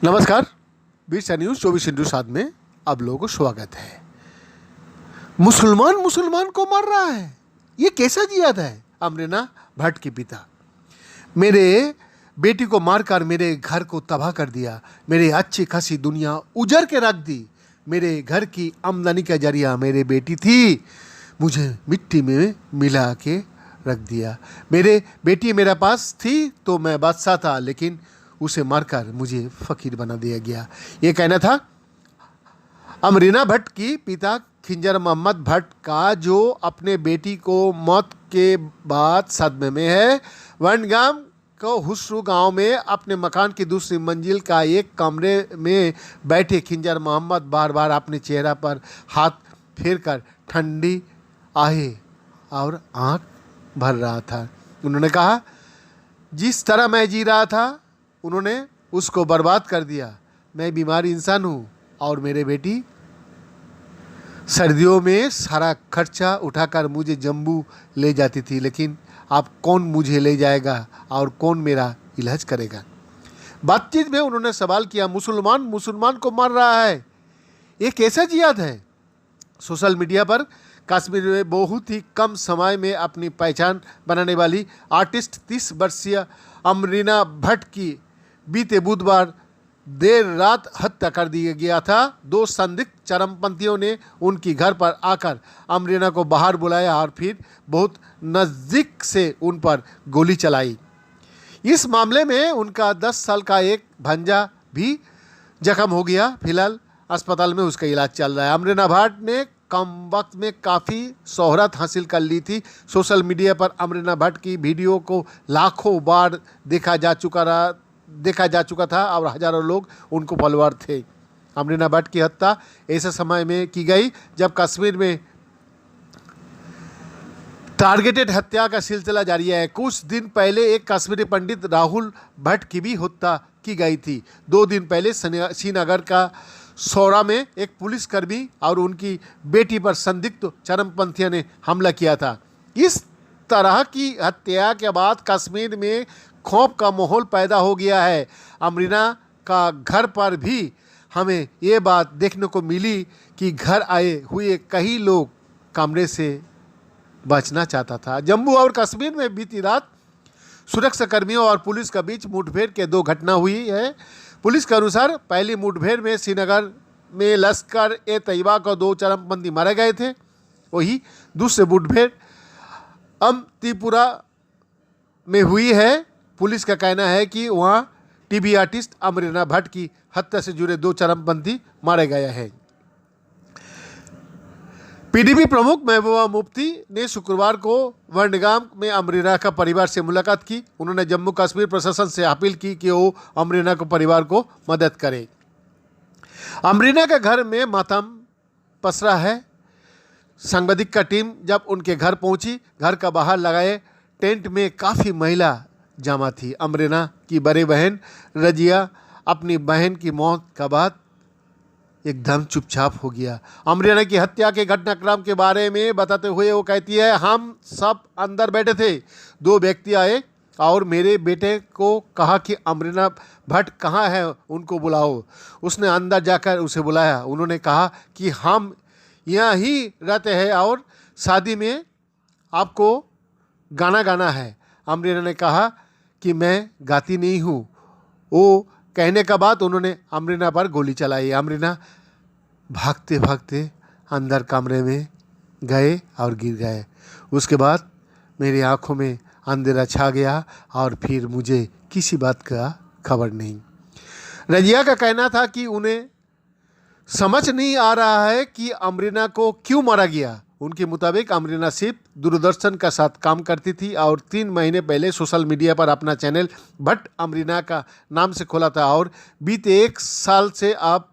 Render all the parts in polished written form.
नमस्कार। बीरसा न्यूज़ 24/7 में आप लोगों को स्वागत है। मुसलमान मुसलमान को मार रहा है, ये कैसा जिहाद है? अमरीना भट्ट के पिता, मेरे बेटी को मारकर मेरे घर को तबाह कर दिया, मेरी अच्छी खासी दुनिया उजड़ के रख दी, मेरे घर की आमदनी का जरिया मेरी बेटी थी, मुझे मिट्टी में मिला के रख दिया। मेरे बेटी मेरे पास थी तो मैं बादशाह था, लेकिन उसे मारकर मुझे फकीर बना दिया गया। ये कहना था अमरीना भट्ट की पिता खिंजर मोहम्मद भट्ट का, जो अपने बेटी को मौत के बाद सदमे में है। वनगाम को हुस्रू गांव में अपने मकान की दूसरी मंजिल का एक कमरे में बैठे खिंजर मोहम्मद बार बार अपने चेहरा पर हाथ फेरकर ठंडी आहे और आंख भर रहा था। उन्होंने कहा, जिस तरह मैं जी रहा था उन्होंने उसको बर्बाद कर दिया। मैं बीमार इंसान हूँ और मेरे बेटी सर्दियों में सारा खर्चा उठाकर मुझे जम्मू ले जाती थी, लेकिन अब कौन मुझे ले जाएगा और कौन मेरा इलाज करेगा? बातचीत में उन्होंने सवाल किया, मुसलमान मुसलमान को मार रहा है, ये कैसा जिहाद है? सोशल मीडिया पर कश्मीर में बहुत ही कम समय में अपनी पहचान बनाने वाली आर्टिस्ट 30 वर्षीय अमरीना भट्ट की बीते बुधवार देर रात हत्या कर दिया गया था। दो संदिग्ध चरमपंथियों ने उनकी घर पर आकर अमरीना को बाहर बुलाया और फिर बहुत नज़दीक से उन पर गोली चलाई। इस मामले में उनका 10 साल का एक भांजा भी जख्म हो गया। फिलहाल अस्पताल में उसका इलाज चल रहा है। अमरीना भट्ट ने कम वक्त में काफ़ी शोहरत हासिल कर ली थी। सोशल मीडिया पर अमरीना भट्ट की वीडियो को लाखों बार देखा जा चुका था और हजारों लोग उनको फॉलोअर थे। अमरीना भट्ट की हत्या ऐसे समय में की गई जब कश्मीर में टारगेटेड हत्या का सिलसिला जारी है। कुछ दिन पहले एक कश्मीरी पंडित राहुल भट्ट की भी हत्या की गई थी। 2 दिन पहले श्रीनगर का सौरा में एक पुलिसकर्मी और उनकी बेटी पर संदिग्ध चरमपंथियों ने हमला किया था। इस तरह की हत्या के बाद कश्मीर में खौफ का माहौल पैदा हो गया है। अमरीना का घर पर भी हमें ये बात देखने को मिली कि घर आए हुए कई लोग कमरे से बचना चाहता था। जम्मू और कश्मीर में बीती रात सुरक्षा कर्मियों और पुलिस के बीच मुठभेड़ के 2 घटना हुई है। पुलिस के अनुसार पहली मुठभेड़ में श्रीनगर में लश्कर ए तैयबा को 2 चरमपंथी मारे गए थे। वही दूसरी मुठभेड़ त्रिपुरा में हुई है। पुलिस का कहना है कि वहां टीवी आर्टिस्ट अमरीना भट्ट की हत्या से जुड़े 2 चरमपंथी मारे गए हैं। पीडीपी प्रमुख महबूबा मुफ्ती ने शुक्रवार को वनगाम में अमरीना का परिवार से मुलाकात की। उन्होंने जम्मू कश्मीर प्रशासन से अपील की कि वो अमरीना को परिवार को मदद करे। अमरीना के घर में मातम पसरा है। सांबादिक का टीम जब उनके घर पहुंची, घर का बाहर लगाए टेंट में काफ़ी महिला जमा थी। अमरीना की बड़ी बहन रजिया अपनी बहन की मौत के बाद एकदम चुपचाप हो गया। अमरीना की हत्या के घटनाक्रम के बारे में बताते हुए वो कहती है, हम सब अंदर बैठे थे, 2 व्यक्ति आए और मेरे बेटे को कहा कि अमरीना भट्ट कहाँ है, उनको बुलाओ। उसने अंदर जाकर उसे बुलाया। उन्होंने कहा कि हम यहाँ ही रहते हैं और शादी में आपको गाना गाना है। अमरीना ने कहा कि मैं गाती नहीं हूँ। वो कहने के बाद उन्होंने अमरीना पर गोली चलाई। अमरीना भागते भागते अंदर कमरे में गए और गिर गए। उसके बाद मेरी आंखों में अंधेरा छा गया और फिर मुझे किसी बात का खबर नहीं। रजिया का कहना था कि उन्हें समझ नहीं आ रहा है कि अमरीना को क्यों मारा गया। उनके मुताबिक अमरीना सिर्फ दूरदर्शन का साथ काम करती थी और 3 महीने पहले सोशल मीडिया पर अपना चैनल भट्ट अमरीना का नाम से खोला था और बीते 1 साल से आप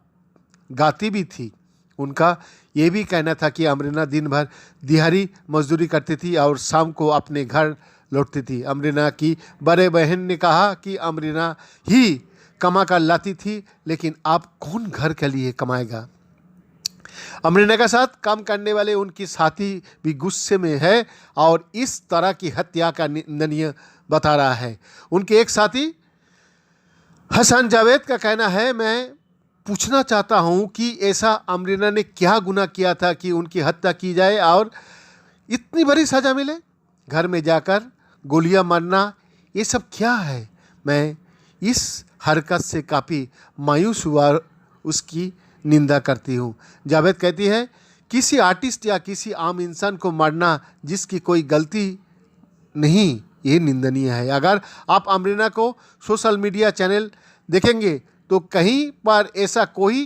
गाती भी थी। उनका ये भी कहना था कि अमरीना दिन भर दिहाड़ी मजदूरी करती थी और शाम को अपने घर लौटती थी। अमरीना की बड़े बहन ने कहा कि अमरीना ही कमा कर लाती थी, लेकिन आप कौन घर के लिए कमाएगा? अमरीना के साथ काम करने वाले उनकी साथी भी गुस्से में है और इस तरह की हत्या का निंदनीय बता रहा है। उनके एक साथी हसन जावेद का कहना है, मैं पूछना चाहता हूं कि ऐसा अमरीना ने क्या गुनाह किया था कि उनकी हत्या की जाए और इतनी बड़ी सज़ा मिले। घर में जाकर गोलियां मारना ये सब क्या है। मैं इस हरकत से काफ़ी मायूस हुआ, उसकी निंदा करती हूँ। जावेद कहती है, किसी आर्टिस्ट या किसी आम इंसान को मारना जिसकी कोई गलती नहीं, ये निंदनीय है। अगर आप अमरीना को सोशल मीडिया चैनल देखेंगे तो कहीं पर ऐसा कोई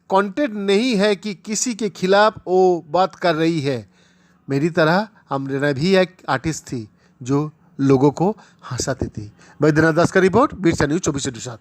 कंटेंट नहीं है कि किसी के खिलाफ वो बात कर रही है। मेरी तरह अमरीना भी एक आर्टिस्ट थी जो लोगों को हंसाती थी। बैद्यनाथ दास का रिपोर्ट, बीरसा न्यूज़ 24/7।